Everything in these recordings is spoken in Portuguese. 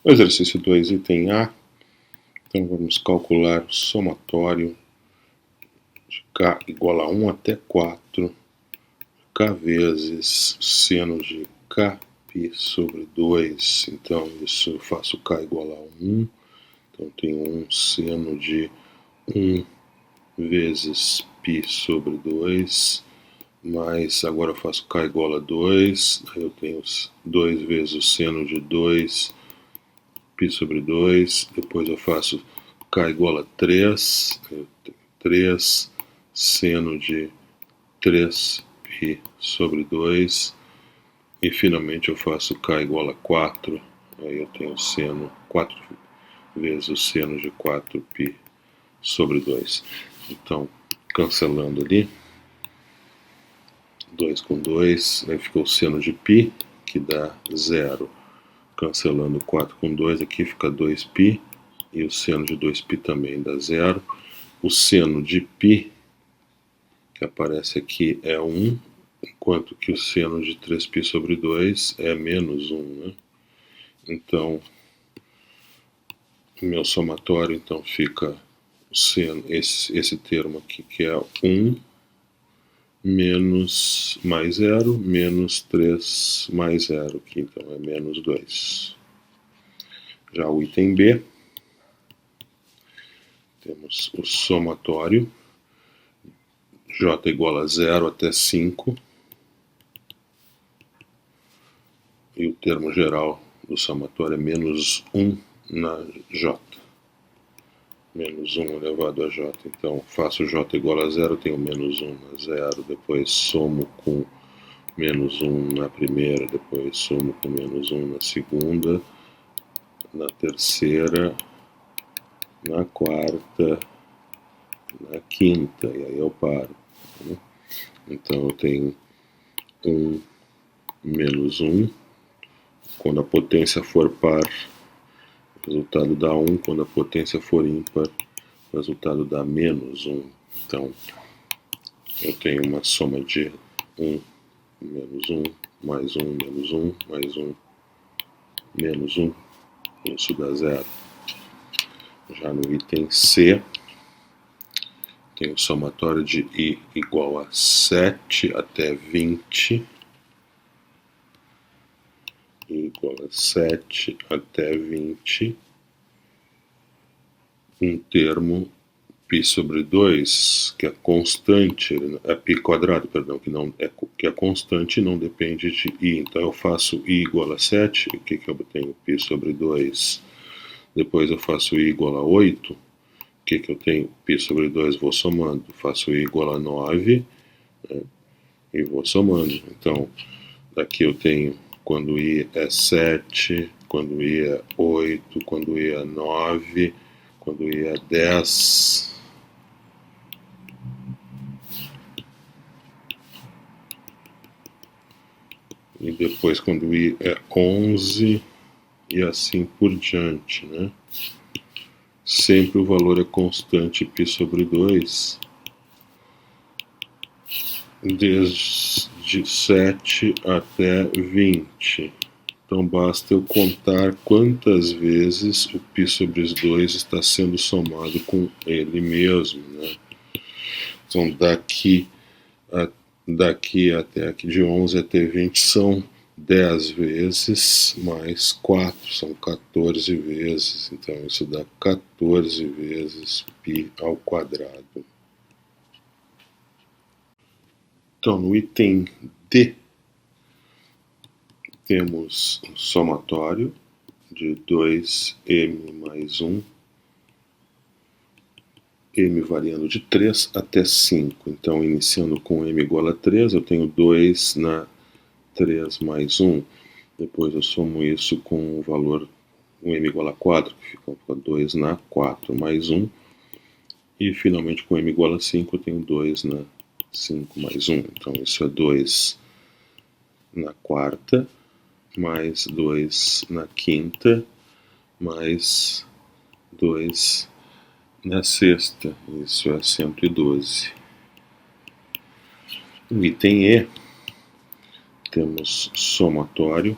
Exercício 2, item A. Então vamos calcular o somatório de k igual a 1 até 4, k vezes seno de kπ sobre 2. Então isso eu faço k igual a 1. Então tenho 1 seno de 1 vezes π sobre 2, mais agora eu faço k igual a 2, aí eu tenho 2 vezes o seno de 2 π sobre 2, depois eu faço k igual a 3, eu tenho 3 seno de 3π sobre 2, e finalmente eu faço k igual a 4, aí eu tenho seno 4 vezes o seno de 4π sobre 2. Então, cancelando ali, 2 com 2, aí ficou o seno de π, que dá 0. Cancelando 4 com 2, aqui fica 2π, e o seno de 2π também dá 0. O seno de π, que aparece aqui, é 1, enquanto que o seno de 3π sobre 2 é menos 1, né? Então, o meu somatório então fica o seno, esse termo aqui, que é 1 menos mais 0, menos 3 mais 0, que então é menos 2. Já o item B, temos o somatório, j igual a 0 até 5, e o termo geral do somatório é menos 1 na j. Menos 1 elevado a j. Então, faço j igual a 0, tenho menos 1 na 0, depois somo com menos 1 na primeira, depois somo com menos 1 na segunda, na terceira, na quarta, na quinta, e aí eu paro. Né? Então eu tenho 1 menos 1, quando a potência for par, o resultado dá 1, quando a potência for ímpar, o resultado dá menos 1. Então eu tenho uma soma de 1, menos 1, mais 1, menos 1, mais 1, menos 1, isso dá 0. Já no item C, tem o somatório de i igual a 7 até 20, i igual a 7 até 20, um termo π sobre 2, que é constante, é π quadrado, perdão, que é constante e não depende de i. Então eu faço i igual a 7, o que eu tenho? π sobre 2. Depois eu faço i igual a 8, o que eu tenho? π sobre 2, vou somando. Faço i igual a 9, né, e vou somando. Então, daqui eu tenho quando i é 7, quando i é 8, quando i é 9, quando i é 10... e depois quando i é 11, e assim por diante, né? Sempre o valor é constante π sobre 2, desde 7 até 20. Então basta eu contar quantas vezes o π sobre 2 está sendo somado com ele mesmo, né? Então daqui até aqui, de 11 até 20, são 10 vezes, mais 4, são 14 vezes. Então isso dá 14 vezes π ao quadrado. Então no item D, temos um somatório de 2m mais 1, m variando de 3 até 5. Então, iniciando com m igual a 3, eu tenho 2 na 3 mais 1. Depois eu somo isso com o valor, o m igual a 4, que fica 2 na 4 mais 1. E, finalmente, com m igual a 5, eu tenho 2 na 5 mais 1. Então, isso é 2 na quarta, mais 2 na quinta, mais 2 na sexta. Isso é 112. No item E, temos somatório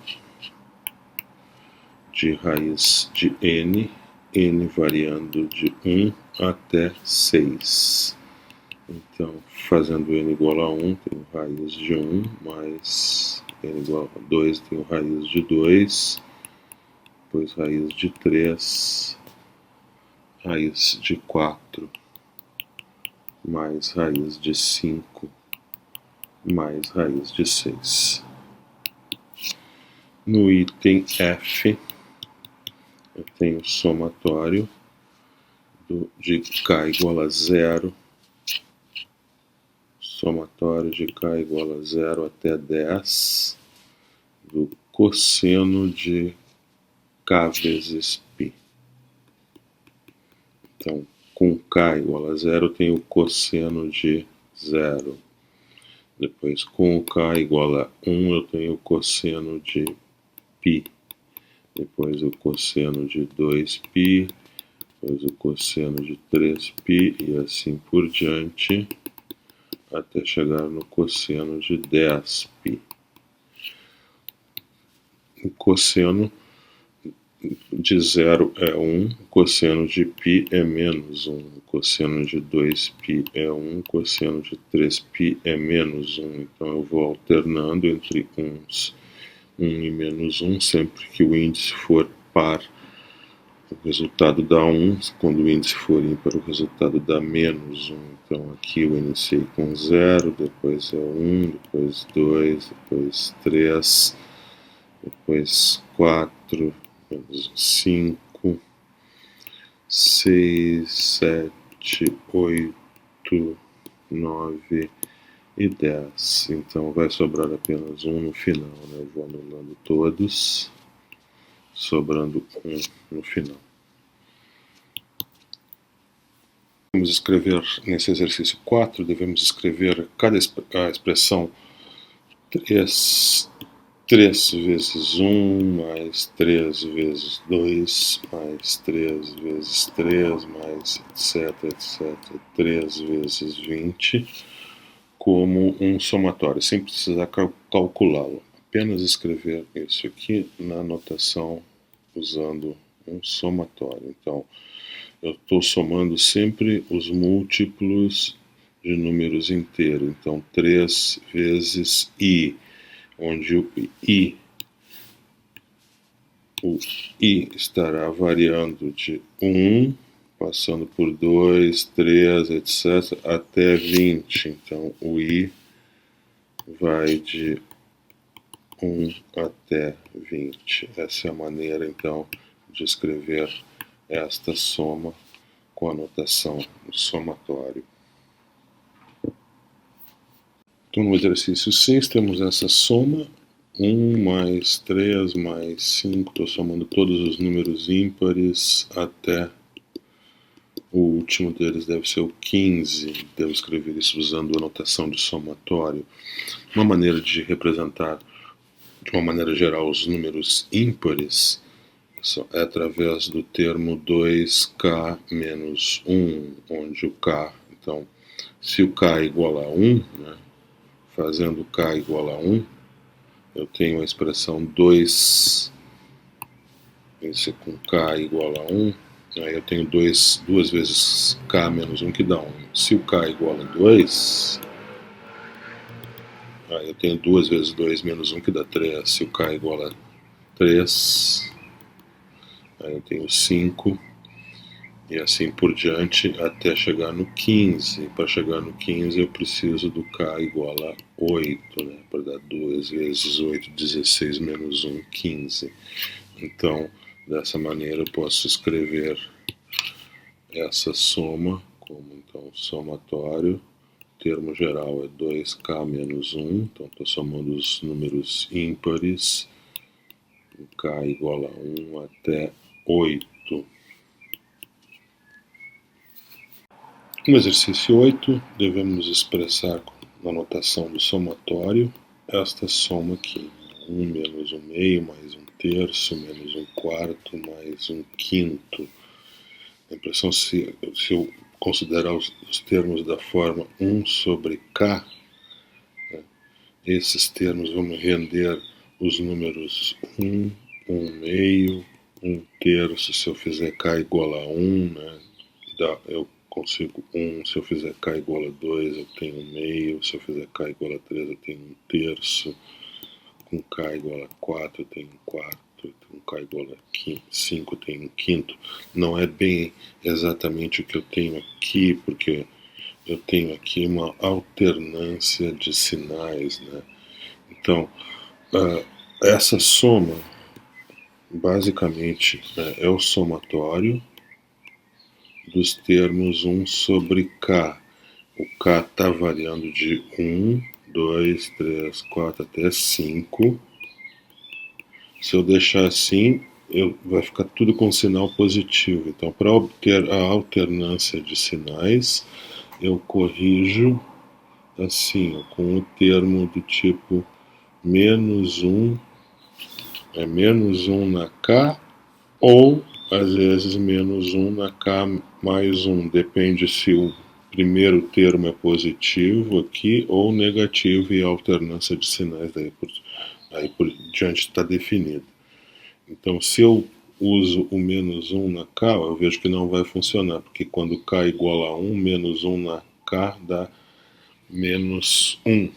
de raiz de n, n variando de 1 até 6. Então, fazendo n igual a 1, tenho raiz de 1, mais n igual a 2, tenho raiz de 2, depois raiz de 3, raiz de 4, mais raiz de 5, mais raiz de 6. No item F, eu tenho o somatório de k igual a 0, somatório de k igual a 0 até 10, do cosseno de k vezes π. Então, com k igual a 0, eu tenho o cosseno de 0. Depois, com o k igual a 1, eu tenho o cosseno de π. Depois, o cosseno de 2π. Depois, o cosseno de 3π. E assim por diante, até chegar no cosseno de 10π. O cosseno de 0 é 1, o cosseno de π é menos 1, o cosseno de 2π é 1, o cosseno de 3π é menos 1. Então eu vou alternando entre 1 e menos 1, sempre que o índice for par, o resultado dá 1, quando o índice for ímpar, o resultado dá menos 1. Então aqui eu iniciei com 0, depois é 1, depois 2, depois 3, depois 4, 5, 6, 7, 8, 9 e 10. Então vai sobrar apenas 1 no final, né? Eu vou anulando todos, sobrando 1 no final. Vamos escrever nesse exercício 4, devemos escrever a expressão 3 vezes 1, mais 3 vezes 2, mais 3 vezes 3, mais etc, 3 vezes 20, como um somatório, sem precisar calculá-lo. Apenas escrever isso aqui na notação usando um somatório. Então, eu estou somando sempre os múltiplos de números inteiros. Então, 3 vezes i, onde o i estará variando de 1, passando por 2, 3, etc., até 20. Então, o i vai de 1 até 20. Essa é a maneira, então, de escrever esta soma com a notação somatório. Então, no exercício 6, temos essa soma. 1 mais 3 mais 5, estou somando todos os números ímpares até o último deles, deve ser o 15. Devo escrever isso usando a notação de somatório. Uma maneira de representar, de uma maneira geral, os números ímpares é através do termo 2k menos 1, onde o k, então, se o k é igual a 1, né, fazendo k igual a 1, eu tenho a expressão 2, isso com k igual a 1, aí eu tenho 2 vezes k menos 1, que dá 1. Se o k é igual a 2, aí eu tenho 2 vezes 2 menos 1, que dá 3. Se o k é igual a 3, aí eu tenho 5, e assim por diante, até chegar no 15. Para chegar no 15, eu preciso do k igual a 8, né? Para dar 2 vezes 8, 16 menos 1, 15. Então, dessa maneira, eu posso escrever essa soma como, então, somatório. O termo geral é 2k menos 1, então estou somando os números ímpares, k igual a 1 até 8. No exercício 8, devemos expressar na notação do somatório esta soma aqui. 1 menos 1 meio, mais 1 terço, menos 1 quarto, mais 1 quinto. A impressão, se eu considerar os termos da forma 1 sobre k, né, esses termos vão me render os números 1, 1 meio, 1/3, se eu fizer K igual a 1, né, eu consigo 1, se eu fizer K igual a 2, eu tenho 1/2, se eu fizer K igual a 3, eu tenho 1/3, com K igual a 4, eu tenho 1/4, com K igual a 5, eu tenho 1/5. Não é bem exatamente o que eu tenho aqui, porque eu tenho aqui uma alternância de sinais, né? Então, essa soma, basicamente, é o somatório dos termos 1 sobre K. O K está variando de 1, 2, 3, 4 até 5. Se eu deixar assim, vai ficar tudo com sinal positivo. Então, para obter a alternância de sinais, eu corrijo assim, com o termo do tipo menos 1, menos 1 na K, ou às vezes menos 1 na K mais 1. Depende se o primeiro termo é positivo aqui ou negativo, e a alternância de sinais daí por diante está definida. Então, se eu uso o menos 1 na K, eu vejo que não vai funcionar, porque quando K é igual a 1, menos 1 na K dá menos 1.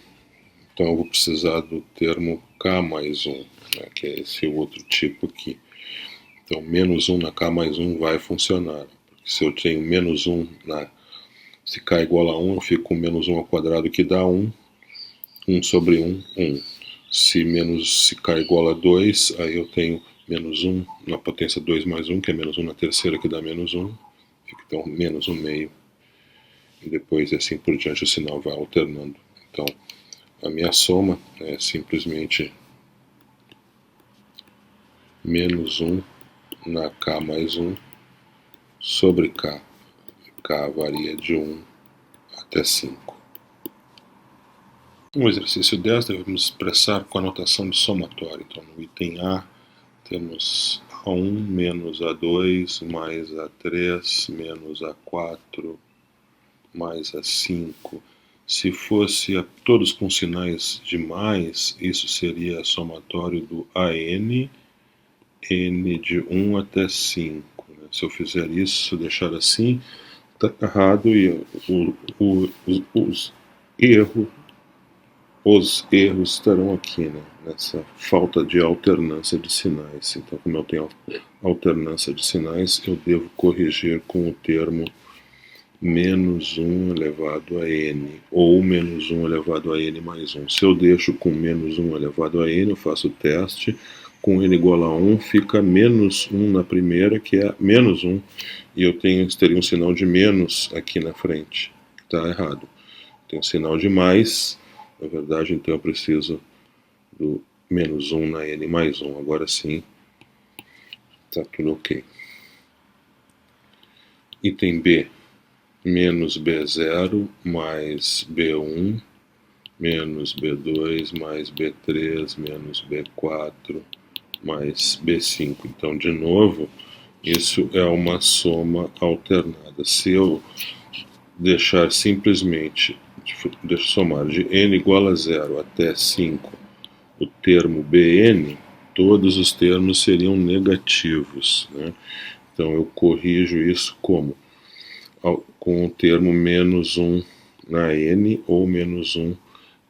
Então, eu vou precisar do termo K mais 1, né, que é esse outro tipo aqui. Então, menos 1 na K mais 1 vai funcionar. Porque se eu tenho menos 1 se K é igual a 1, eu fico com menos 1 ao quadrado, que dá 1. 1 sobre 1, 1. Se K é igual a 2, aí eu tenho menos 1 na potência 2 mais 1, que é menos 1 na terceira, que dá menos 1. Fica então menos 1/2. E depois, assim por diante, o sinal vai alternando. Então, a minha soma é simplesmente menos 1 na K mais 1 sobre K. K varia de 1 até 5. No exercício 10, devemos expressar com a notação de somatório. Então, no item A, temos A1 menos A2 mais A3 menos A4 mais A5. Se fosse todos com sinais de mais, isso seria somatório do AN, N de 1 até 5. Se eu fizer isso, se eu deixar assim, está errado, e os erros estarão aqui, né, nessa falta de alternância de sinais. Então, como eu tenho alternância de sinais, eu devo corrigir com o termo menos 1 elevado a n, ou menos 1 elevado a n mais 1. Se eu deixo com menos 1 elevado a n, eu faço o teste, com n igual a 1, fica menos 1 na primeira, que é menos 1, e eu teria um sinal de menos aqui na frente. Está errado. Tem um sinal de mais, na verdade, então eu preciso do menos 1 na n mais 1. Agora sim, está tudo ok. Item B, menos B0 mais B1 menos B2 mais B3 menos B4 mais B5. Então, de novo, isso é uma soma alternada. Se eu deixar simplesmente, somar de n igual a 0 até 5 o termo Bn, todos os termos seriam negativos, né? Então eu corrijo isso como? Com o termo menos 1 na n ou menos 1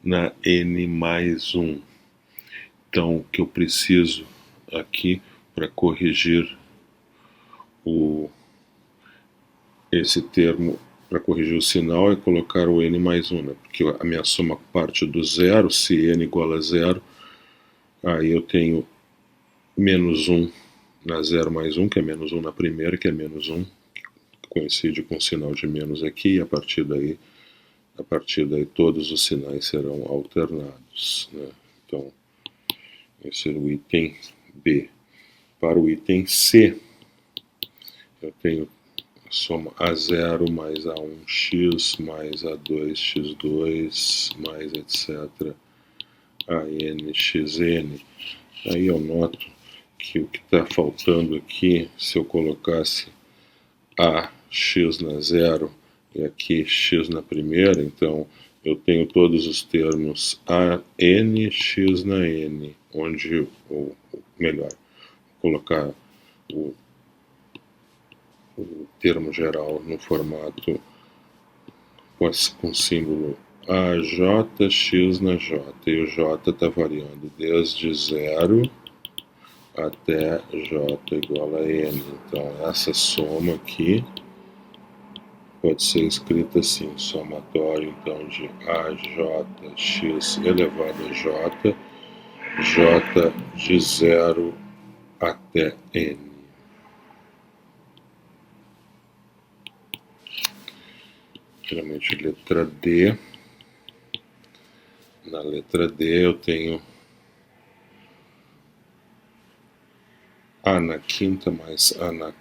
na n mais 1. Então, o que eu preciso aqui para corrigir esse termo, para corrigir o sinal, é colocar o n mais 1, né? Porque a minha soma parte do zero. Se n igual a 0, aí eu tenho menos 1 na 0 mais 1, que é menos 1 na primeira, que é menos 1, que coincide com o sinal de menos aqui, e a partir daí todos os sinais serão alternados, né? Então, esse é o item B. Para o item C, eu tenho a soma A0 mais A1x mais A2x2 mais etc. ANxN. Aí eu noto que o que está faltando aqui, se eu colocasse AX na 0 e aqui x na primeira, então eu tenho todos os termos ANx na n, onde, ou melhor, vou colocar o termo geral no formato com símbolo AJ, X na J, e o J está variando desde 0 até J igual a N. Então essa soma aqui pode ser escrita assim: somatório então de AJX elevado a J, J de 0 até N. Geralmente letra D. Na letra D eu tenho A na quinta mais A na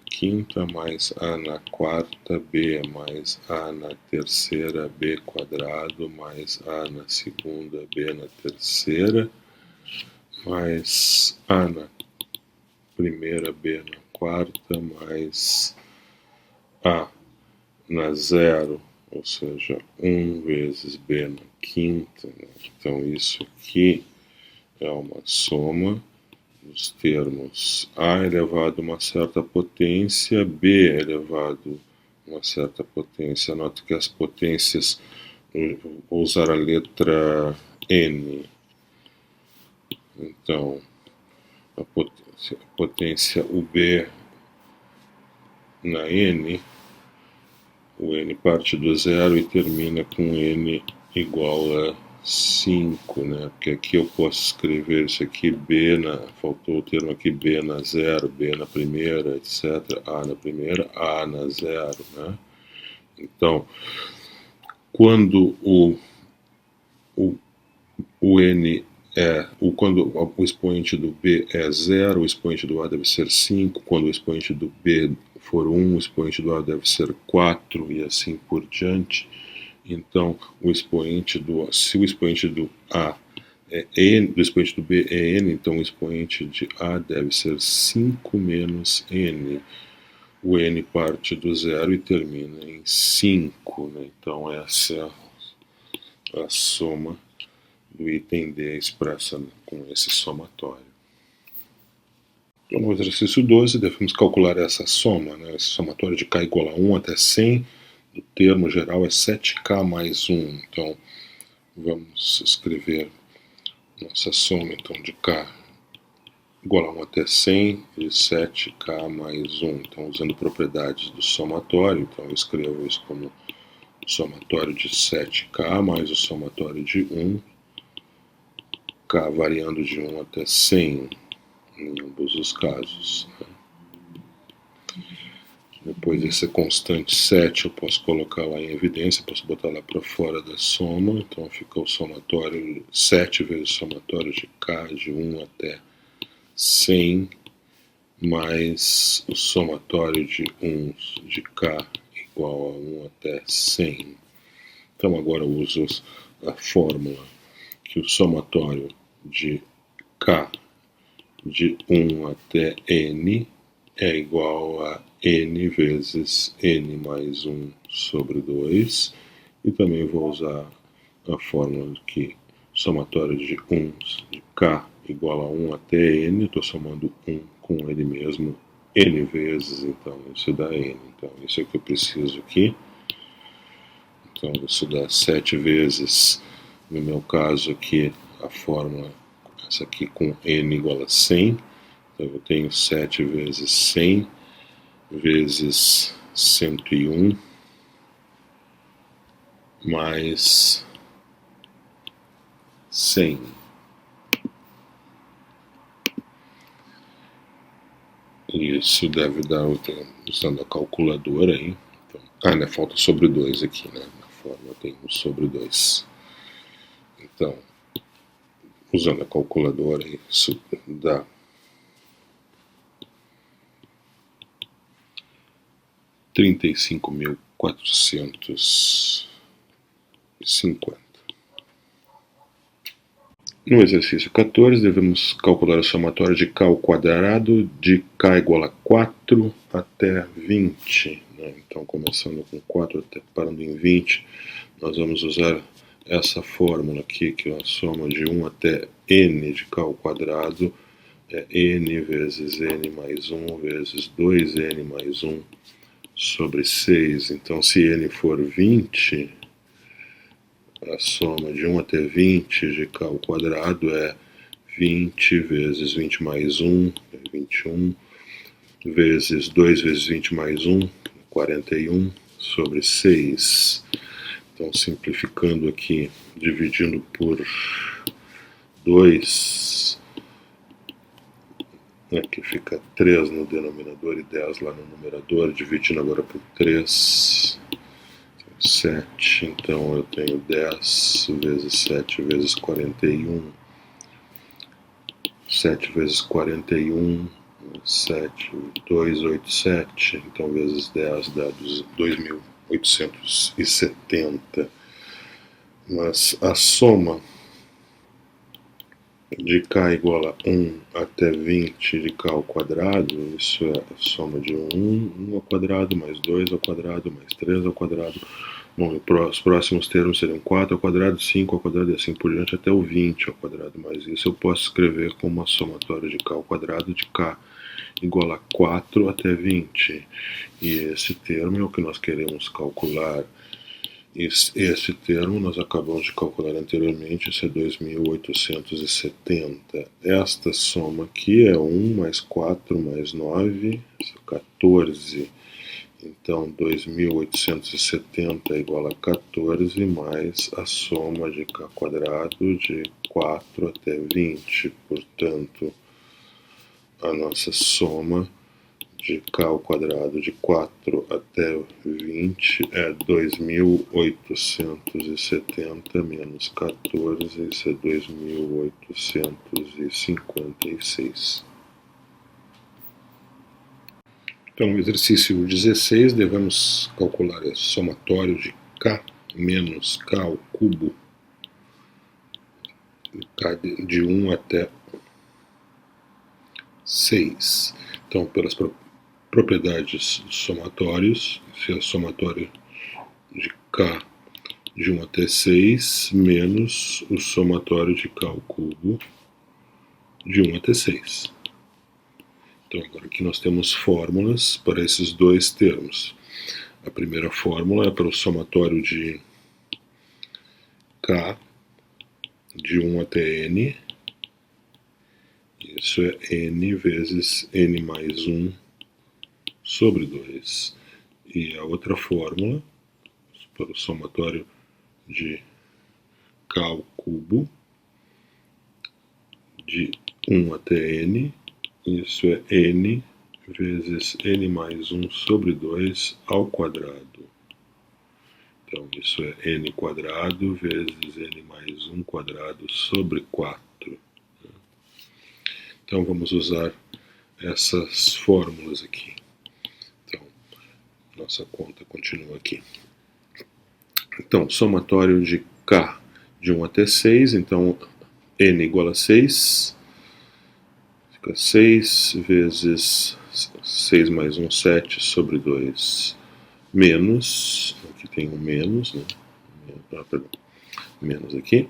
quinta mais A na quarta, B mais A na terceira, B quadrado mais A na segunda, B na terceira, mais A na primeira, B na quarta, mais A na zero, ou seja, 1 vezes B na quinta. Então isso aqui é uma soma dos termos A elevado a uma certa potência, B elevado a uma certa potência. Note que as potências, vou usar a letra N. Então, a potência UB na N, o N parte do zero e termina com N igual a 5, né? Porque aqui eu posso escrever isso aqui, B na, faltou o termo aqui, B na zero, B na primeira, etc. A na primeira, A na zero, né? Então, quando o N quando o expoente do B é 0, o expoente do A deve ser 5, quando o expoente do B for 1, o expoente do A deve ser 4 e assim por diante. Então, se o expoente do A é N, do expoente do B é N, então o expoente de A deve ser 5 menos N. O N parte do zero e termina em 5, né? Então essa é a soma do item D expressa com esse somatório. Então, no exercício 12, devemos calcular essa soma, né? Esse somatório de K igual a 1 até 100, do termo geral é 7K mais 1. Então, vamos escrever nossa soma então, de K igual a 1 até 100 de 7K mais 1. Então, usando propriedades do somatório, então eu escrevo isso como o somatório de 7K mais o somatório de 1, K variando de 1 até 100 em ambos os casos. Depois dessa constante 7 eu posso colocar lá em evidência, posso botar lá para fora da soma, então fica o somatório 7 vezes o somatório de K de 1 até 100 mais o somatório de 1 de K igual a 1 até 100. Então agora eu uso a fórmula que o somatório de K de 1 até N é igual a N vezes N mais 1 sobre 2. E também vou usar a fórmula que somatório de 1 de K igual a 1 até N. Estou somando 1 com ele mesmo N vezes, então isso dá N. Então isso é o que eu preciso aqui. Então isso dá 7 vezes, no meu caso aqui, a fórmula, essa aqui com N igual a 100. Então eu tenho 7 vezes 100 vezes 101 mais 100. Isso deve dar, usando a calculadora aí. Então, né, falta sobre 2 aqui, né? Na forma tem o sobre 2. Então, usando a calculadora, isso dá 35.450. No exercício 14, devemos calcular o somatório de K ao quadrado de K igual a 4 até 20. Né? Então, começando com 4 até parando em 20, nós vamos usar essa fórmula aqui, que é a soma de 1 até N de K ao quadrado é n vezes n mais 1 vezes 2n mais 1 sobre 6. Então, se n for 20, a soma de 1 até 20 de k ao quadrado é 20 vezes 20 mais 1, é 21, vezes 2 vezes 20 mais 1, 41, sobre 6. Então, simplificando aqui, dividindo por 2, aqui fica 3 no denominador e 10 lá no numerador, dividindo agora por 3, 7, então eu tenho 10 vezes 7 vezes 41, 7 vezes 41, 7, 287, então vezes 10 dá 2.870. Mas a soma de k igual a 1 até 20 de k ao quadrado, isso é a soma de 1 ao quadrado, mais 2 ao quadrado, mais 3 ao quadrado. Bom, os próximos termos seriam 4 ao quadrado, 5 ao quadrado e assim por diante até o 20 ao quadrado. Mas isso eu posso escrever como uma somatória de k ao quadrado de k igual a 4 até 20. E esse termo é o que nós queremos calcular. Esse termo nós acabamos de calcular anteriormente, isso é 2.870. Esta soma aqui é 1 mais 4 mais 9, isso é 14. Então, 2.870 é igual a 14 mais a soma de k quadrado de 4 até 20. Portanto, a nossa soma de k ao quadrado de 4 até 20 é 2.870 menos 14, isso é 2.856. Então, exercício 16, devemos calcular o somatório de k menos k ao cubo, k de 1 até 6. Então, pelas propriedades somatórios, se é somatório de k de 1 até 6 menos o somatório de k ao cubo de 1 até 6. Então, agora aqui nós temos fórmulas para esses dois termos. A primeira fórmula é para o somatório de k de 1 até n. Isso é n vezes n mais 1 sobre 2. E a outra fórmula para o somatório de k ao cubo de 1 até n. Isso é n vezes n mais 1 sobre 2 ao quadrado. Então, isso é n quadrado vezes n mais 1 quadrado sobre 4. Então, vamos usar essas fórmulas aqui. Então, nossa conta continua aqui. Então, somatório de k de 1 até 6, então n igual a 6. 6 vezes 6 mais 1, 7 sobre 2, menos, aqui tem um menos, né? Perdão, menos aqui,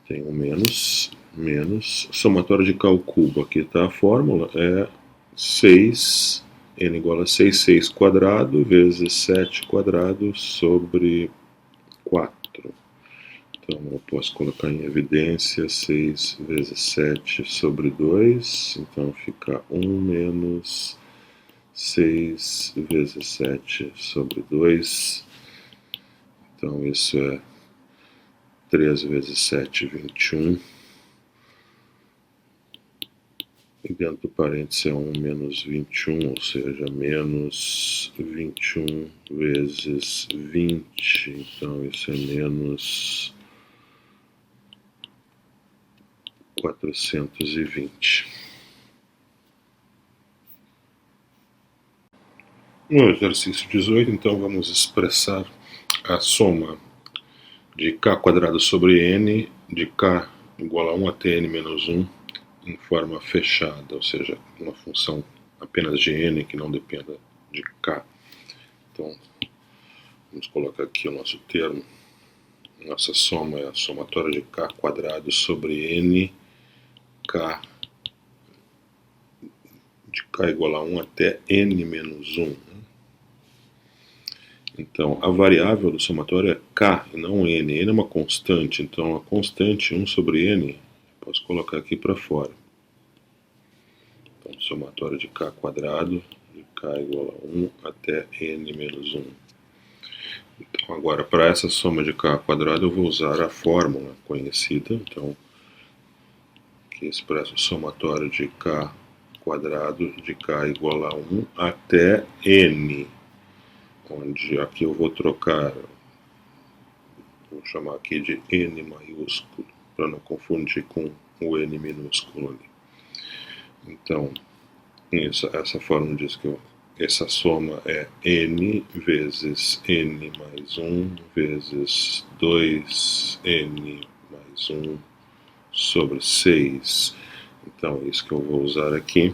tem um menos, somatório de k ao cubo, aqui está a fórmula, é 6, n igual a 6 quadrado, vezes 7 quadrado sobre 4. Então, eu posso colocar em evidência 6 vezes 7 sobre 2. Então, fica 1 menos 6 vezes 7 sobre 2. Então, isso é 3 vezes 7, 21. E dentro do parênteses é 1 menos 21, ou seja, menos 21 vezes 20. Então, isso é menos 420. No exercício 18, então, vamos expressar a soma de k quadrado sobre n, de k igual a 1 até n menos 1, em forma fechada, ou seja, uma função apenas de n que não dependa de k. Então, vamos colocar aqui o nosso termo Nossa soma é a somatória de k quadrado sobre n, k de k igual a 1 até n menos 1. Então, a variável do somatório é k e não n. N é uma constante, então a constante 1 sobre n, posso colocar aqui para fora. Então, somatório de k quadrado de k igual a 1 até n menos 1. Então, agora, para essa soma de k quadrado, eu vou usar a fórmula conhecida, então, que expressa o somatório de k quadrado de k igual a 1 até n, onde aqui eu vou trocar, vou chamar aqui de n maiúsculo, para não confundir com o n minúsculo ali. Então, essa fórmula diz que essa soma é n vezes n mais 1 vezes 2n mais 1 sobre 6. Então, é isso que eu vou usar aqui.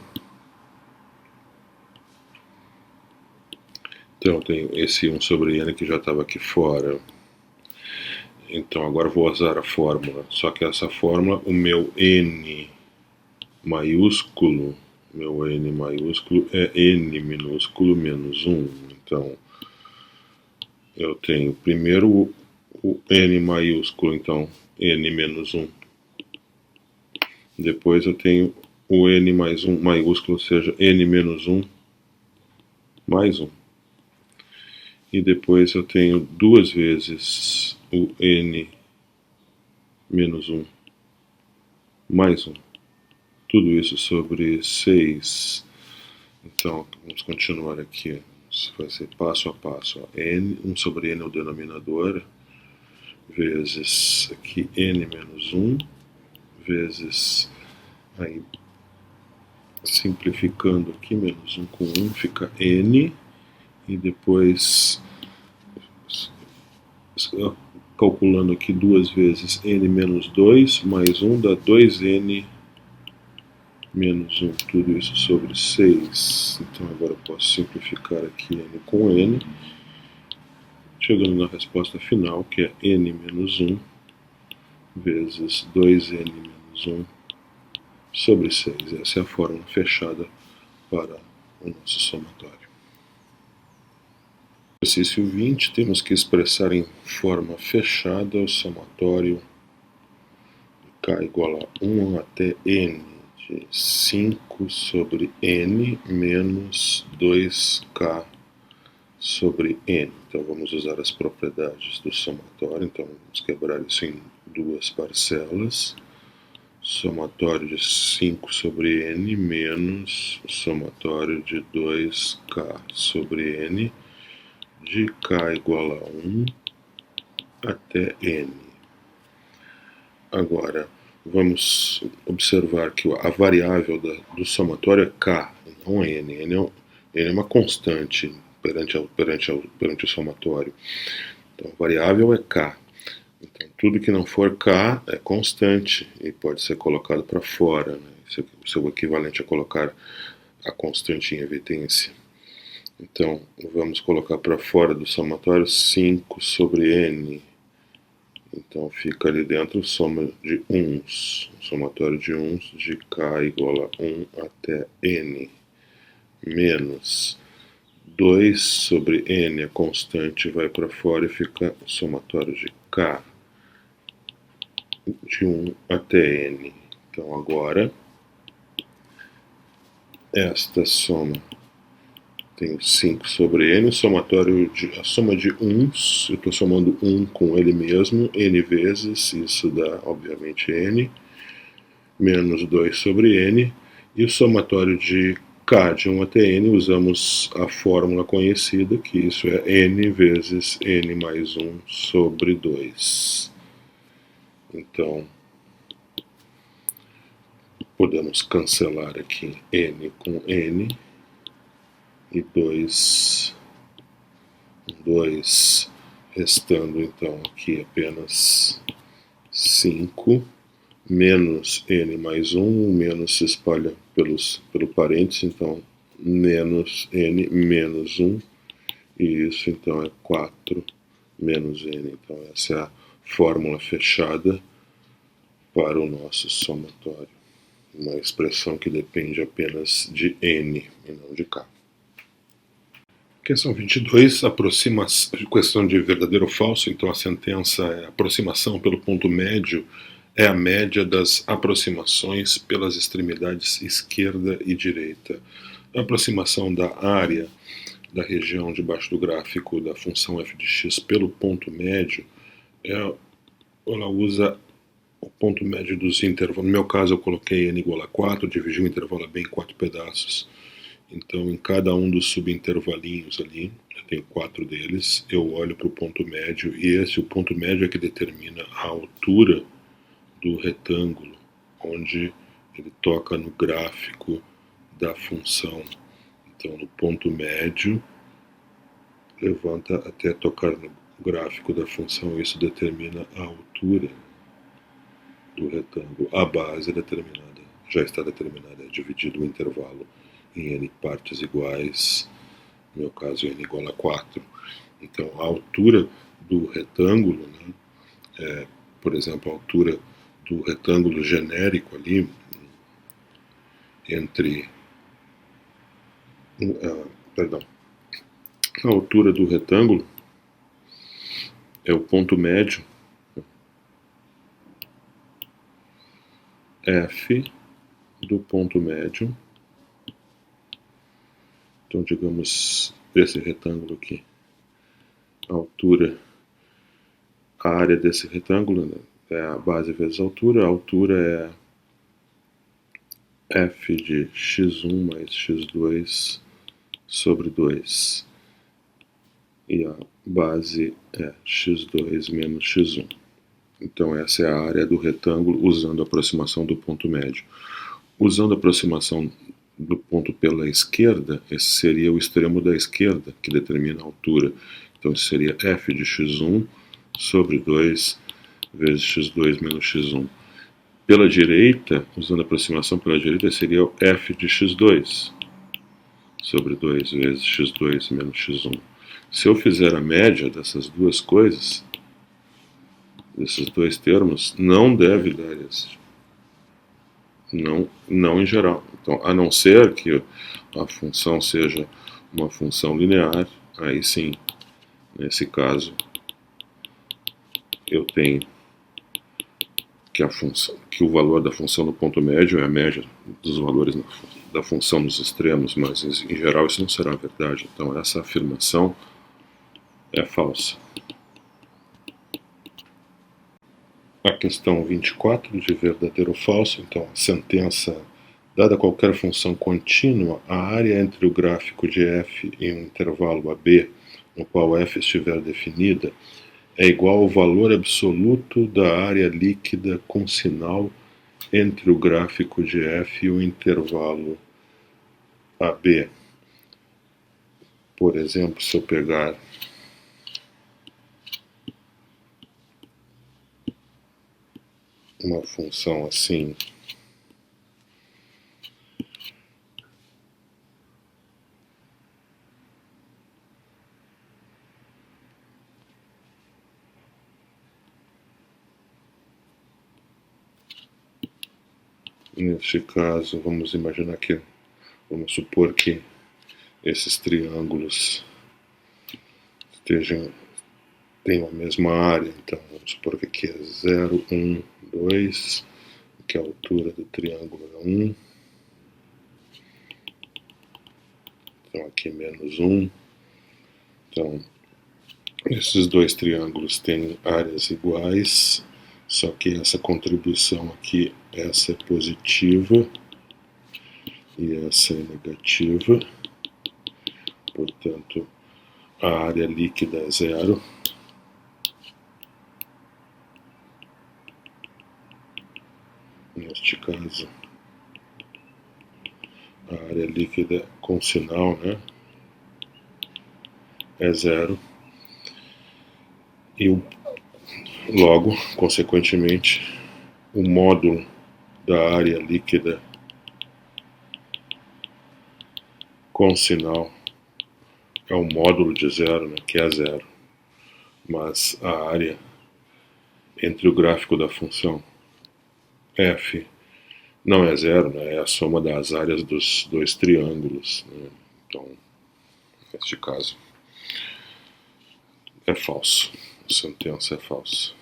Então, eu tenho esse 1 sobre n que já estava aqui fora. Então, agora eu vou usar a fórmula. Só que essa fórmula, o meu n maiúsculo é n minúsculo menos 1. Então, eu tenho primeiro o n maiúsculo, então n menos 1. Depois eu tenho o n mais 1 maiúsculo, ou seja, n menos 1 mais 1. E depois eu tenho duas vezes o n menos 1 mais 1. Tudo isso sobre 6. Então, vamos continuar aqui. Isso vai ser passo a passo. N, 1 sobre n é o denominador, vezes aqui n menos 1, vezes, aí, simplificando aqui, menos 1 com 1 fica n, e depois, calculando aqui duas vezes n menos 2 mais 1 dá 2n menos 1, tudo isso sobre 6. Então agora eu posso simplificar aqui n com n, chegando na resposta final, que é n menos 1 vezes 2n menos 1 sobre 6. Essa é a fórmula fechada para o nosso somatório. Exercício 20, temos que expressar em forma fechada o somatório de k igual a 1 até n de 5 sobre n menos 2k sobre n. Então vamos usar as propriedades do somatório, então vamos quebrar isso em duas parcelas. Somatório de 5 sobre n menos o somatório de 2k sobre n de k igual a 1 até n. Agora, vamos observar que a variável do somatório é k, não é n. N é uma constante perante o somatório. Então, a variável é k. Então, tudo que não for k é constante e pode ser colocado para fora, né? Isso é o equivalente a colocar a constante em evidência. Então, vamos colocar para fora do somatório 5 sobre n. Então, fica ali dentro soma de uns, somatório de uns de k igual a 1 até n, menos 2 sobre n, a constante vai para fora e fica o somatório de k de 1 até n. Então, agora, esta soma tem 5 sobre n, a soma de uns, eu estou somando 1 com ele mesmo, n vezes, isso dá, obviamente, n, menos 2 sobre n, e o somatório de k de 1 até n, usamos a fórmula conhecida, que isso é n vezes n mais 1 sobre 2. Então, podemos cancelar aqui n com n, e 2, restando então aqui apenas 5, menos n mais 1, menos se espalha pelo parênteses, então menos n menos 1, e isso então é 4 menos n. Então essa é a fórmula fechada para o nosso somatório. Uma expressão que depende apenas de n e não de k. Questão 22, questão de verdadeiro ou falso. Então a sentença é: aproximação pelo ponto médio é a média das aproximações pelas extremidades esquerda e direita. A aproximação da área da região debaixo do gráfico da função f de x pelo ponto médio, ela usa o ponto médio dos intervalos. No meu caso eu coloquei n igual a 4, dividi o intervalo a b em 4 pedaços. Então em cada um dos subintervalinhos ali, eu tenho 4 deles, eu olho para o ponto médio, e o ponto médio é que determina a altura do retângulo, onde ele toca no gráfico da função. Então no ponto médio, levanta até tocar no gráfico da função, isso determina a altura do retângulo. A base é determinada, já está determinada, é dividido o intervalo em n partes iguais, no meu caso n igual a 4. Então a altura do retângulo, né, por exemplo, a altura do retângulo genérico ali, a altura do retângulo é o ponto médio f do ponto médio. Então digamos esse retângulo aqui, a altura, a área desse retângulo, né, é a base vezes a altura é f de x1 mais x2 sobre 2, e a base é x2 menos x1. Então essa é a área do retângulo usando a aproximação do ponto médio. Usando a aproximação do ponto pela esquerda, esse seria o extremo da esquerda, que determina a altura. Então isso seria f de x1 sobre 2 vezes x2 menos x1. Pela direita, usando a aproximação pela direita, seria o f de x2 sobre 2 vezes x2 menos x1. Se eu fizer a média dessas duas coisas, desses dois termos, não deve dar esse. Não em geral. Então, a não ser que a função seja uma função linear, aí sim, nesse caso, eu tenho que o valor da função no ponto médio é a média dos valores da função nos extremos, mas em geral isso não será verdade. Então essa afirmação é falsa. A questão 24 de verdadeiro ou falso. Então a sentença: dada qualquer função contínua, a área entre o gráfico de f e um intervalo AB, no qual f estiver definida, é igual ao valor absoluto da área líquida com sinal entre o gráfico de f e o intervalo AB. Por exemplo, se eu pegar uma função assim, neste caso, vamos supor que esses triângulos tenham a mesma área. Então vamos supor que aqui é 0, 1, 2, que a altura do triângulo é 1, então aqui menos 1. Então esses dois triângulos têm áreas iguais, só que essa contribuição aqui, essa é positiva e essa é negativa, portanto a área líquida é 0. Neste caso, a área líquida com sinal, né, é 0. E logo, consequentemente, o módulo da área líquida com sinal é o módulo de 0, né, que é 0. Mas a área entre o gráfico da função f não é zero, né? É a soma das áreas dos dois triângulos, né? Então, neste caso, é falso. A sentença é falsa.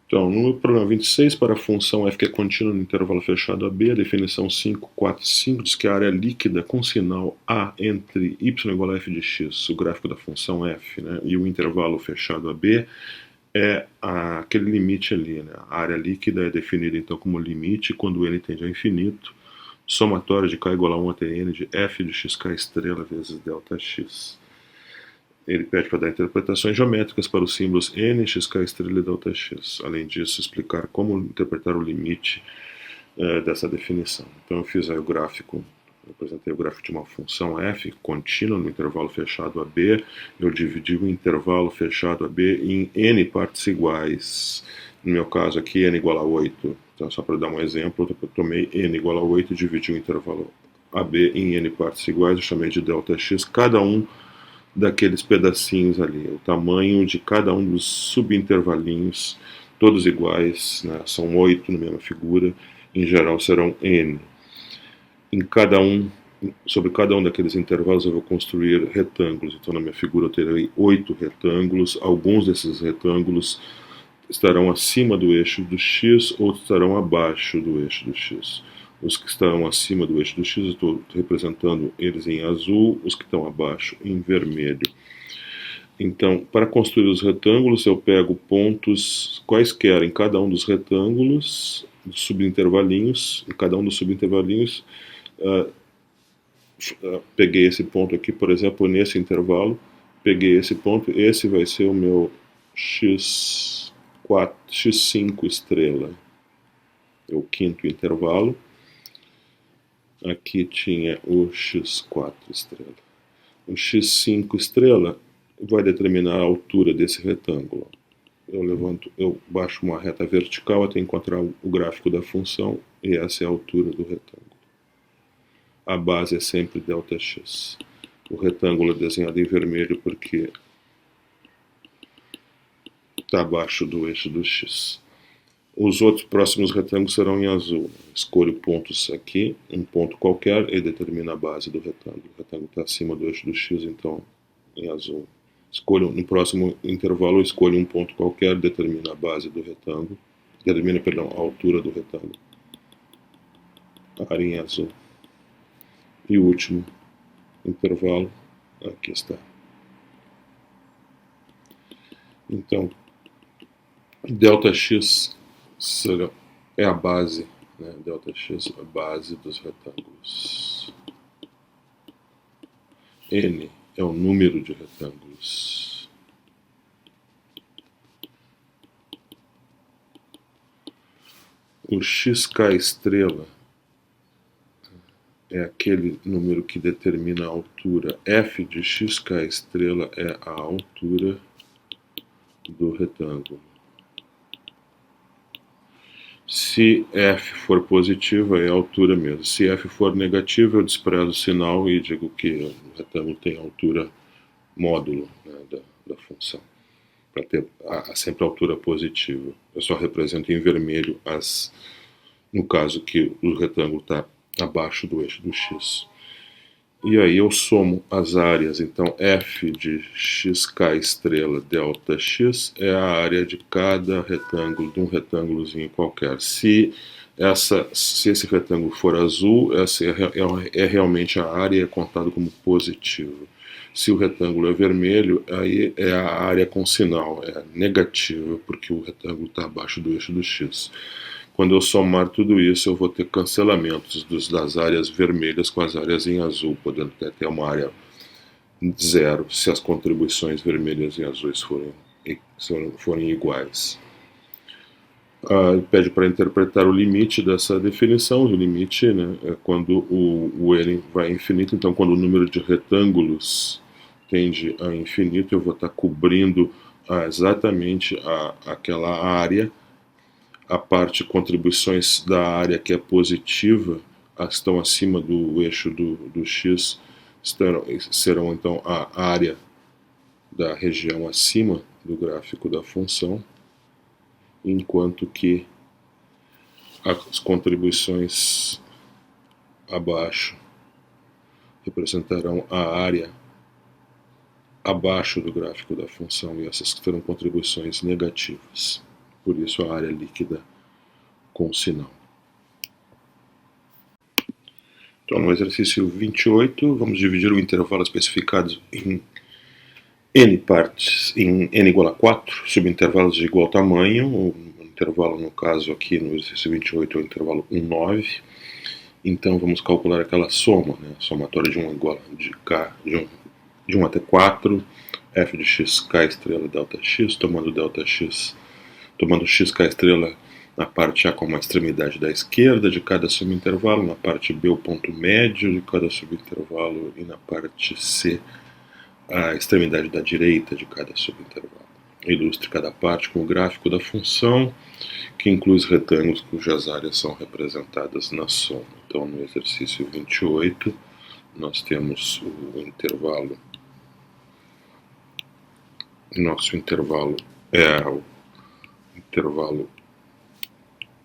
Então, no problema 26, para a função f que é contínua no intervalo fechado AB, a definição 545 diz que a área líquida com sinal A entre y igual a f de x, o gráfico da função f, né, e o intervalo fechado AB é aquele limite ali. Né? A área líquida é definida então como limite quando n tende ao infinito, somatório de k igual a 1 até n de f de xk estrela vezes delta x. Ele pede para dar interpretações geométricas para os símbolos n, xk estrela e delta x. Além disso, explicar como interpretar o limite dessa definição. Então eu fiz aí o gráfico, eu apresentei o gráfico de uma função f contínua no intervalo fechado AB. Eu dividi o intervalo fechado AB em n partes iguais. No meu caso aqui, n igual a 8. Então, só para dar um exemplo, eu tomei n igual a 8 e dividi o intervalo AB em n partes iguais, eu chamei de delta x, cada um daqueles pedacinhos ali, o tamanho de cada um dos subintervalinhos, todos iguais, né? São 8 na mesma figura, em geral serão n. Sobre cada um daqueles intervalos eu vou construir retângulos, então na minha figura eu terei 8 retângulos, alguns desses retângulos estarão acima do eixo do x, outros estarão abaixo do eixo do x. Os que estão acima do eixo do x, eu estou representando eles em azul, os que estão abaixo em vermelho. Então, para construir os retângulos, eu pego pontos quaisquer em cada um dos retângulos, subintervalinhos, em cada um dos subintervalinhos, peguei esse ponto aqui, por exemplo, nesse intervalo, peguei esse ponto, esse vai ser o meu x4, x5 estrela, é o quinto intervalo. Aqui tinha o x4 estrela. O x5 estrela vai determinar a altura desse retângulo. Eu baixo uma reta vertical até encontrar o gráfico da função, e essa é a altura do retângulo. A base é sempre ΔX. O retângulo é desenhado em vermelho porque está abaixo do eixo do x. Os outros próximos retângulos serão em azul. Escolho pontos aqui, um ponto qualquer, e determina a base do retângulo. O retângulo está acima do eixo do x, então em azul. No próximo intervalo, eu escolho um ponto qualquer, determina a base do retângulo, a altura do retângulo. A área em azul. E o último intervalo, aqui está. Então, ΔX é a base, né? ΔX é a base dos retângulos. N é o número de retângulos. O xk estrela é aquele número que determina a altura. F de xk estrela é a altura do retângulo. Se f for positiva, é a altura mesmo. Se f for negativa, eu desprezo o sinal e digo que o retângulo tem altura módulo, né, da função, para ter sempre a altura positiva. Eu só represento em vermelho no caso que o retângulo está abaixo do eixo do x. E aí eu somo as áreas, então f de xk estrela delta x é a área de cada retângulo, de um retângulozinho qualquer. Se esse retângulo for azul, essa é realmente a área, é contado como positivo. Se o retângulo é vermelho, aí é a área com sinal, é negativa, porque o retângulo está abaixo do eixo do x. Quando eu somar tudo isso, eu vou ter cancelamentos das áreas vermelhas com as áreas em azul, podendo ter uma área zero, se as contribuições vermelhas e azuis forem iguais. Pede para interpretar o limite dessa definição. O limite, né, é quando o n vai a infinito, então quando o número de retângulos tende a infinito, eu vou estar cobrindo exatamente aquela área. A parte contribuições da área que é positiva, estão acima do eixo do x, serão então a área da região acima do gráfico da função, enquanto que as contribuições abaixo representarão a área abaixo do gráfico da função, e essas serão contribuições negativas. Por isso a área líquida com sinal. Então, no exercício 28, vamos dividir o intervalo especificado em n partes, em n igual a 4, subintervalos de igual tamanho. O intervalo, no caso aqui no exercício 28, é o intervalo 1, 9. Então, vamos calcular aquela soma, né? Somatória de 1 igual a de k, de 1 até 4, f de x, k estrela, delta x, tomando xk estrela na parte A como a extremidade da esquerda de cada subintervalo, na parte B o ponto médio de cada subintervalo e na parte C a extremidade da direita de cada subintervalo. Ilustre cada parte com o gráfico da função, que inclui os retângulos cujas áreas são representadas na soma. Então, no exercício 28, nós temos o intervalo. Nosso intervalo é o intervalo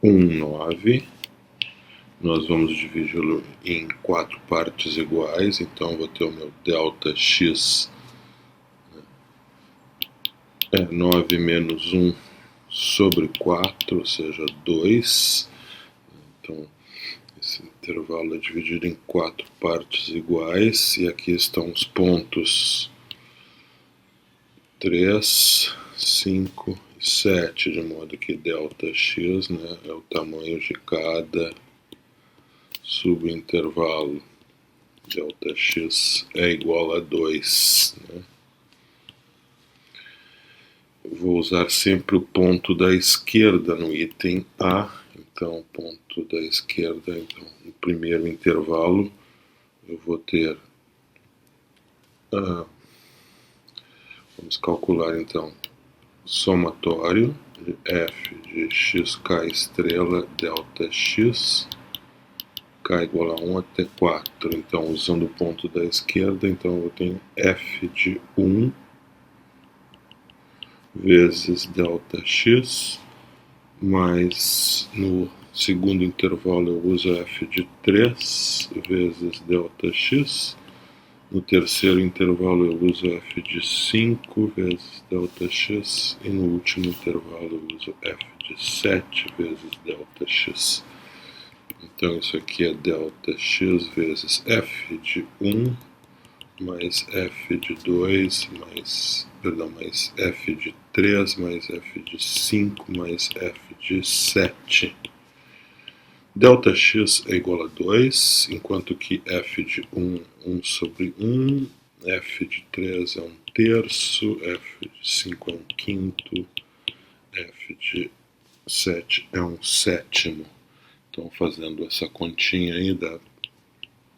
1, 9. Nós vamos dividi-lo em 4 partes iguais, então vou ter o meu delta x é 9 menos 1 sobre 4, ou seja, 2. Então, esse intervalo é dividido em 4 partes iguais, e aqui estão os pontos 3, 5 e 7, de modo que ΔX, né, é o tamanho de cada subintervalo. ΔX é igual a 2. Né? Vou usar sempre o ponto da esquerda no item A. Então, ponto da esquerda, então, no primeiro intervalo, eu vou ter... vamos calcular, então, somatório de f de xk estrela delta x, k igual a 1 até 4. Então, usando o ponto da esquerda, então eu tenho f de 1 vezes delta x, mais no segundo intervalo eu uso f de 3 vezes delta x, no terceiro intervalo eu uso f de 5 vezes ΔX, e no último intervalo eu uso f de 7 vezes ΔX. Então isso aqui é ΔX vezes f de 1 mais f de 2 mais f de 3 mais f de 5 mais f de 7. ΔX é igual a 2, enquanto que f de 1, 1 sobre 1, f de 3 é 1 terço, f de 5 é 1 quinto, f de 7 é 1 sétimo. Então, fazendo essa continha aí, dá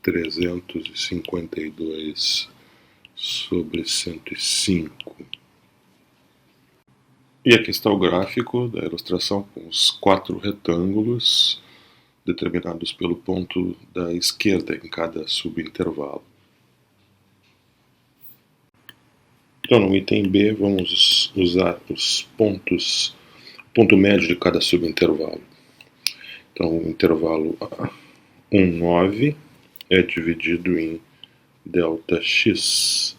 352 sobre 105. E aqui está o gráfico da ilustração com os 4 retângulos determinados pelo ponto da esquerda em cada subintervalo. Então, no item B, vamos usar os pontos, ponto médio de cada subintervalo. Então, o intervalo 1, 9 é dividido em ΔX.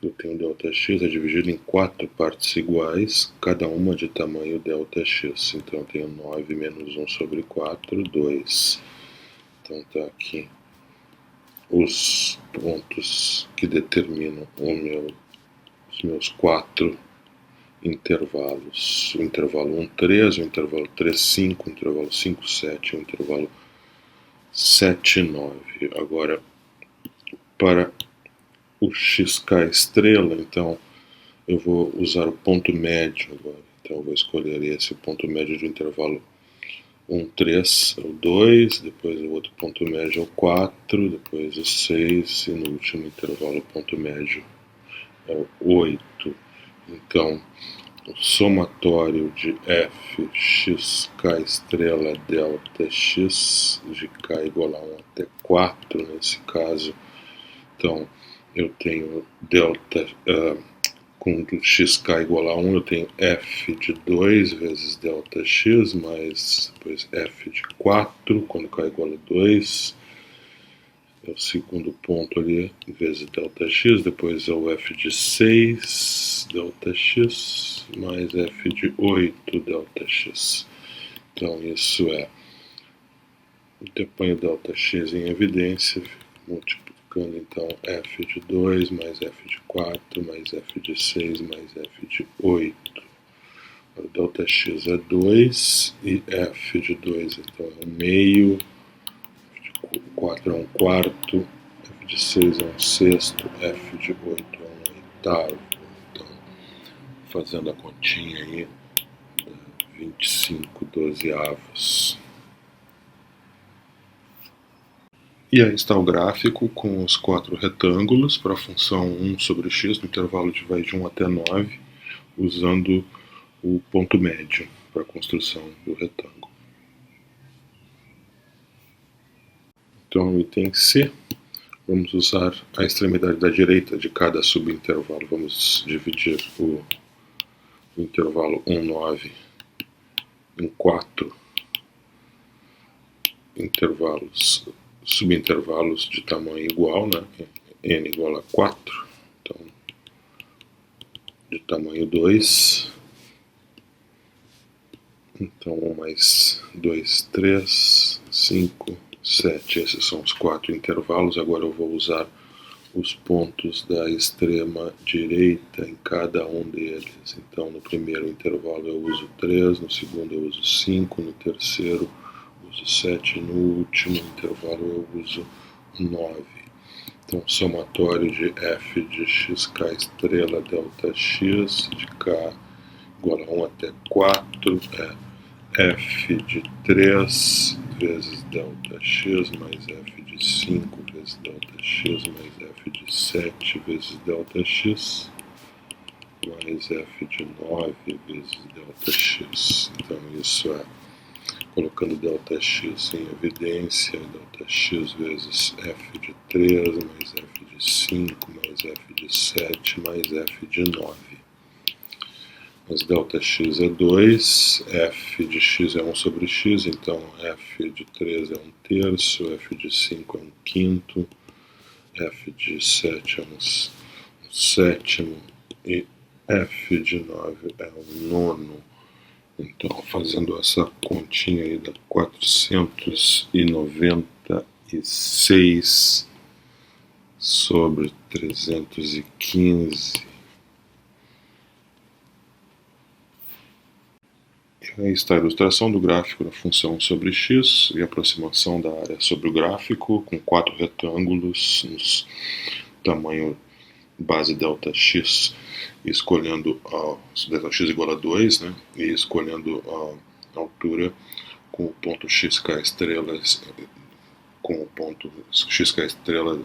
Eu tenho ΔX é dividido em 4 partes iguais, cada uma de tamanho ΔX. Então, eu tenho 9 menos 1 sobre 4, 2. Então, está aqui os pontos que determinam os meus 4 intervalos. O intervalo 1, 3, o intervalo 3, 5, o intervalo 5, 7, o intervalo 7, 9. Agora, para o xk estrela, então, eu vou usar o ponto médio agora. Então, eu vou escolher esse ponto médio do intervalo 1, 3 é o 2, depois o outro ponto médio é o 4, depois o 6, e no último intervalo o ponto médio é o 8. Então, o somatório de f xk estrela delta x de k igual a 1 até 4, nesse caso. Então, eu tenho delta com xk igual a 1, eu tenho f de 2 vezes delta x, mais depois f de 4, quando k igual a 2, é o segundo ponto ali, vezes delta x, depois é o f de 6 delta x, mais f de 8 delta x. Então isso é, eu ponho delta x em evidência, multiplicando então f de 2 mais f de 4 mais f de 6 mais f de 8. O delta x é 2 e f de 2 então é 1 meio, f de 4 é 1 quarto, f de 6 é 1 sexto, f de 8 é 1 oitavo. Então, fazendo a continha aí, 25 dozeavos. E aí está o gráfico com os 4 retângulos para a função 1 sobre x no intervalo de vai de 1 até 9, usando o ponto médio para a construção do retângulo. Então, item C, vamos usar a extremidade da direita de cada subintervalo. Vamos dividir o intervalo 1, 9 em 4 intervalos, subintervalos de tamanho igual, né? N igual a 4, então de tamanho 2, então 1 mais 2, 3, 5, 7, esses são os 4 intervalos. Agora eu vou usar os pontos da extrema direita em cada um deles. Então no primeiro intervalo eu uso 3, no segundo eu uso 5, no terceiro uso 7, no último intervalo eu uso 9. Então, somatório de f de xk estrela delta x de k igual a 1 até 4 é f de 3 vezes delta x mais f de 5 vezes delta x mais f de 7 vezes delta x mais f de 9 vezes delta x. Então, isso é colocando delta_x em evidência, delta_x vezes f de 3, mais f de 5, mais f de 7, mais f de 9. Mas delta_x é 2, f de x é 1 sobre x, então f de 3 é 1 terço, f de 5 é 1 quinto, f de 7 é 1 sétimo e f de 9 é 1 nono. Então, fazendo essa continha aí, dá 496 sobre 315. E aí está a ilustração do gráfico da função sobre x e a aproximação da área sobre o gráfico, com 4 retângulos, nos tamanho base delta_x, escolhendo delta_x igual a 2, né? E escolhendo a altura com o ponto xk estrelas, com o ponto xk estrela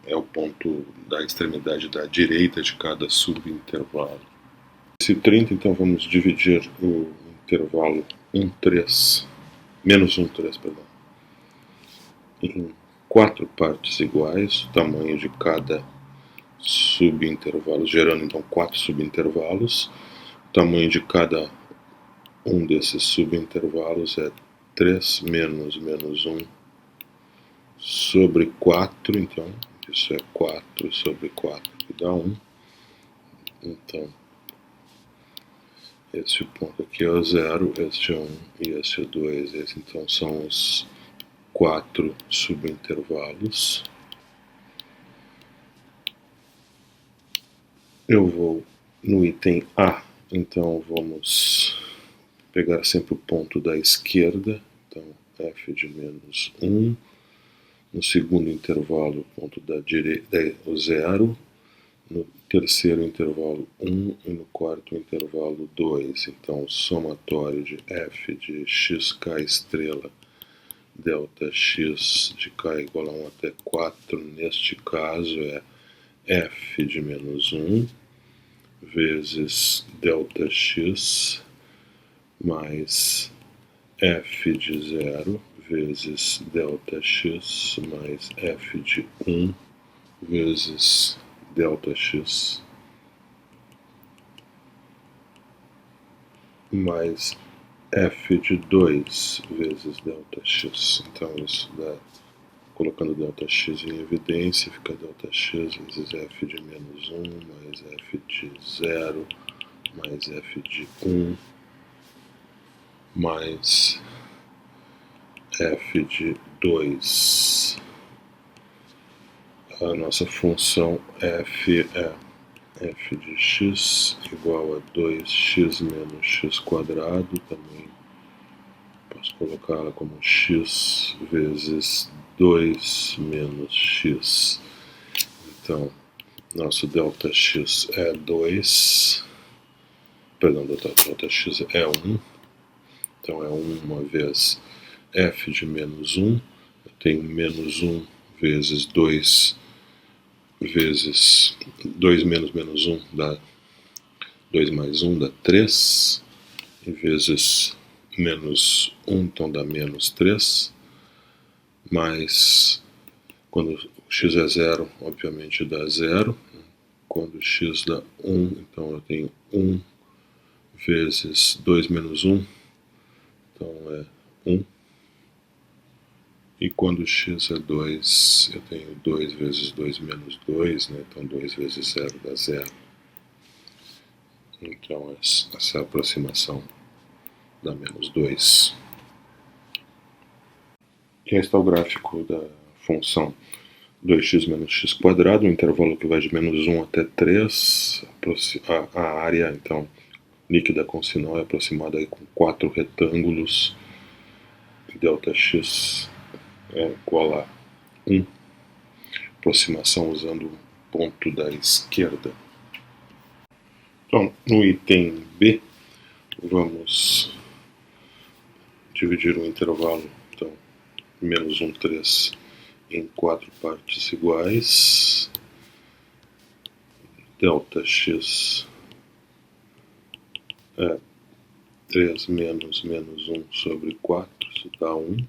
é o ponto da extremidade da direita de cada subintervalo. Esse 30, então, vamos dividir o intervalo 1, 3, menos 1, 3, perdão, em 4 partes iguais, o tamanho de cada subintervalo, gerando então 4 subintervalos. O tamanho de cada um desses subintervalos é 3 menos 1 sobre 4, então isso é 4 sobre 4 que dá 1. Então esse ponto aqui é o 0, este é 1 e este é 2. Esses então são os 4 subintervalos. Eu vou no item A, então vamos pegar sempre o ponto da esquerda, então f de menos 1, no segundo intervalo o ponto da direita é o 0, no terceiro intervalo 1 e no quarto intervalo 2, então o somatório de f de xk estrela delta x de k igual a 1 até 4, neste caso é f de menos 1 vezes delta_x mais f de 0 vezes delta_x mais f de 1 vezes ΔX mais f de 2 vezes ΔX. Então isso dá, colocando ΔX em evidência, fica ΔX vezes f de menos 1 mais f de 0 mais f de 1 mais f de 2. A nossa função f é f de x igual a 2x menos x quadrado. Também posso colocá-la como x vezes 2 menos x. Então, nosso ΔX é 2, perdão, ΔX é 1. Então é 1 uma vez f de menos 1. Eu tenho menos 1 vezes 2 vezes 2 menos 1 dá 2 mais 1 dá 3, e vezes menos 1, então dá menos 3, mais, quando x é 0, obviamente dá 0, quando x dá 1, então eu tenho 1 vezes 2 menos 1, então é 1, e quando x é 2, eu tenho 2 vezes 2 menos 2, né? Então 2 vezes 0 dá 0. Então essa aproximação dá menos 2. Aqui está o gráfico da função 2x menos x quadrado, um intervalo que vai de menos 1 até 3. A área, então, líquida com sinal é aproximada aí com 4 retângulos. ΔX é igual a 1. Aproximação usando o ponto da esquerda. Então, no item B, vamos dividir o intervalo, então, menos 1, 3, em 4 partes iguais. ΔX é 3 menos 1 sobre 4, isso dá 1.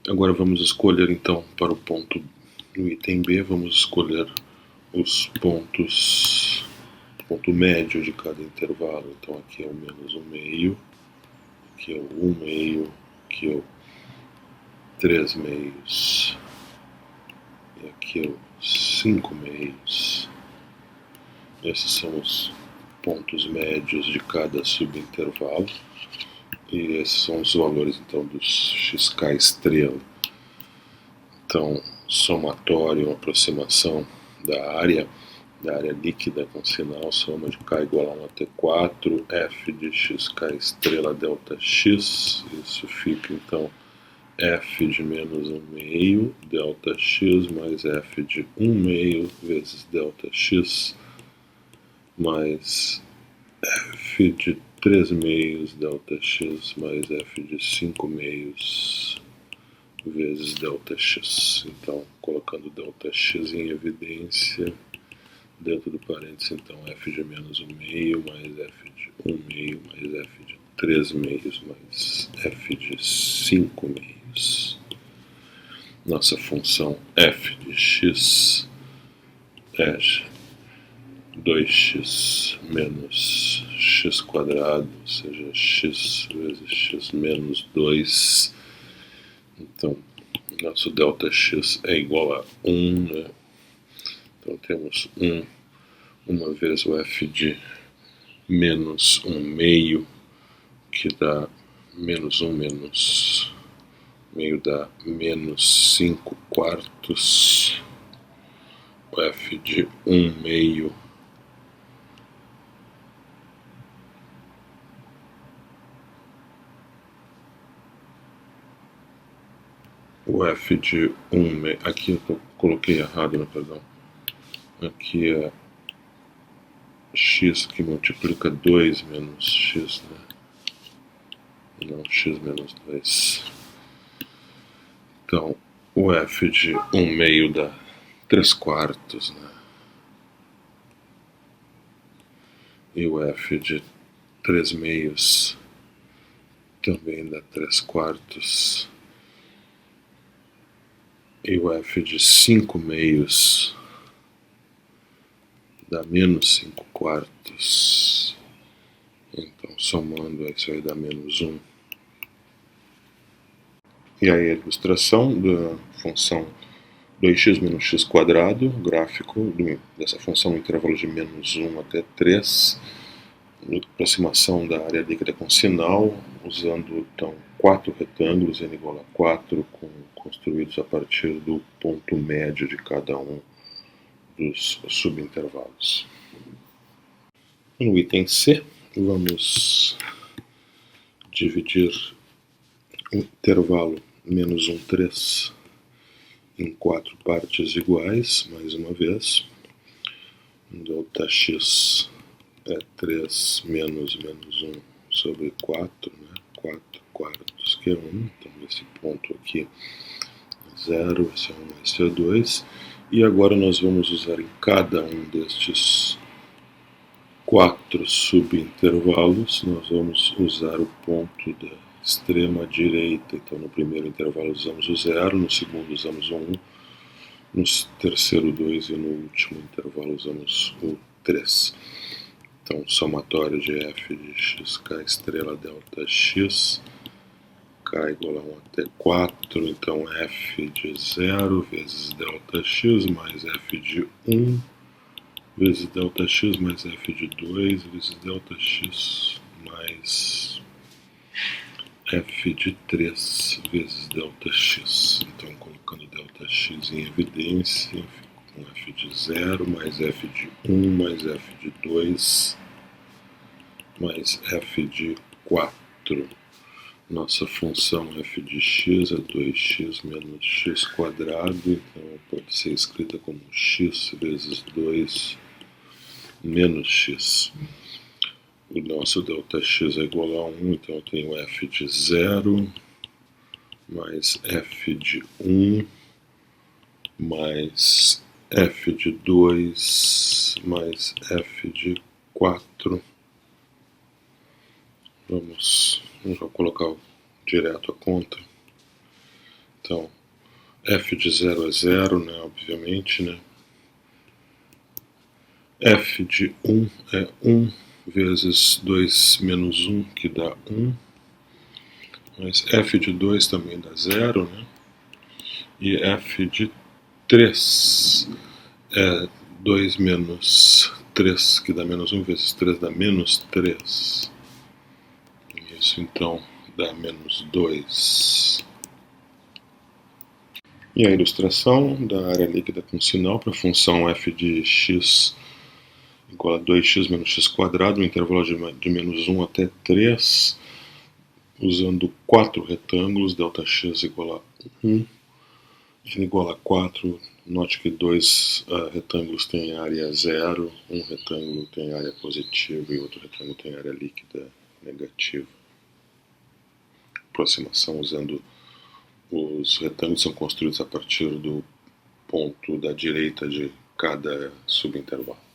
Agora vamos escolher, então, para o ponto no item B, vamos escolher os pontos, ponto médio de cada intervalo. Então aqui é o menos 1 meio, aqui é o 1 meio, aqui é o 3 meios, e aqui é o 5 meios. Esses são os pontos médios de cada subintervalo. E esses são os valores, então, dos xk estrela. Então, somatório, aproximação da área líquida com sinal, soma de k igual a 1 até 4, f de xk estrela ΔX, isso fica, então, f de menos 1 meio, ΔX, mais f de 1 meio vezes ΔX, mais f de 3 meios ΔX, mais f de 5 meios vezes ΔX. Então, colocando ΔX em evidência, dentro do parênteses, então, f de menos 1 meio, mais f de 1 meio, mais f de 3 meios, mais f de 5 meios. Nossa função f de x é 2x menos x quadrado, ou seja, x vezes x menos 2. Então, nosso ΔX é igual a 1, né? Então temos 1, uma vez o f de menos 1 meio, que dá menos 1 menos meio dá menos 5 quartos. O f de 1 meio o f de 1 meio, aqui eu coloquei errado, né, perdão. Aqui é x que multiplica 2 menos x, né? Não, x menos 2. Então, o f de 1 meio dá 3 quartos, né? E o f de 3 meios também dá 3 quartos. E o f de 5 meios dá menos 5/4. Então, somando isso aí dá menos 1. E aí a ilustração da função 2x menos x², gráfico dessa função no intervalo de menos 1 até 3, aproximação da área líquida com sinal, usando então 4 retângulos n igual a 4, construídos a partir do ponto médio de cada um dos subintervalos. No item C, vamos dividir o intervalo menos 1, 3 em 4 partes iguais, mais uma vez. Δx é 3 menos 1 sobre 4, né? 4 quartos, que é 1. Então, esse ponto aqui é 0, esse é 1, esse é 2. E agora nós vamos usar em cada um destes 4 subintervalos, nós vamos usar o ponto da extrema direita. Então, no primeiro intervalo usamos o 0, no segundo usamos o 1, no terceiro 2 e no último intervalo usamos o 3. Então, somatório de f de x k estrela delta x, k igual a 1 até 4, então f de 0 vezes delta x mais f de 1 vezes delta x mais f de 2 vezes delta x mais f de 3 vezes delta x. Então, colocando delta x em evidência, fico com f de 0 mais f de 1 mais f de 2 mais f de 4. Nossa função f de x é 2x menos x², então pode ser escrita como x vezes 2 menos x. O nosso Δx é igual a 1, então eu tenho f de 0 mais f de 1 mais f de 2 mais f de 4. Vamos colocar direto a conta. Então, f de 0 é 0, né, obviamente, né? F de 1 é 1 vezes 2 menos 1, que dá 1. Mas f de 2 também dá 0, né? E f de 3 é 2 menos 3, que dá menos 1, vezes 3 dá menos 3. Isso então dá menos 2. E a ilustração da área líquida com sinal para a função f de x igual a 2x menos x², no intervalo de menos 1 até 3, usando 4 retângulos, Δx igual a 1, n igual a 4, note que 2 retângulos têm área 0, um retângulo tem área positiva e outro retângulo tem área líquida negativa. Aproximação usando os retângulos são construídos a partir do ponto da direita de cada subintervalo.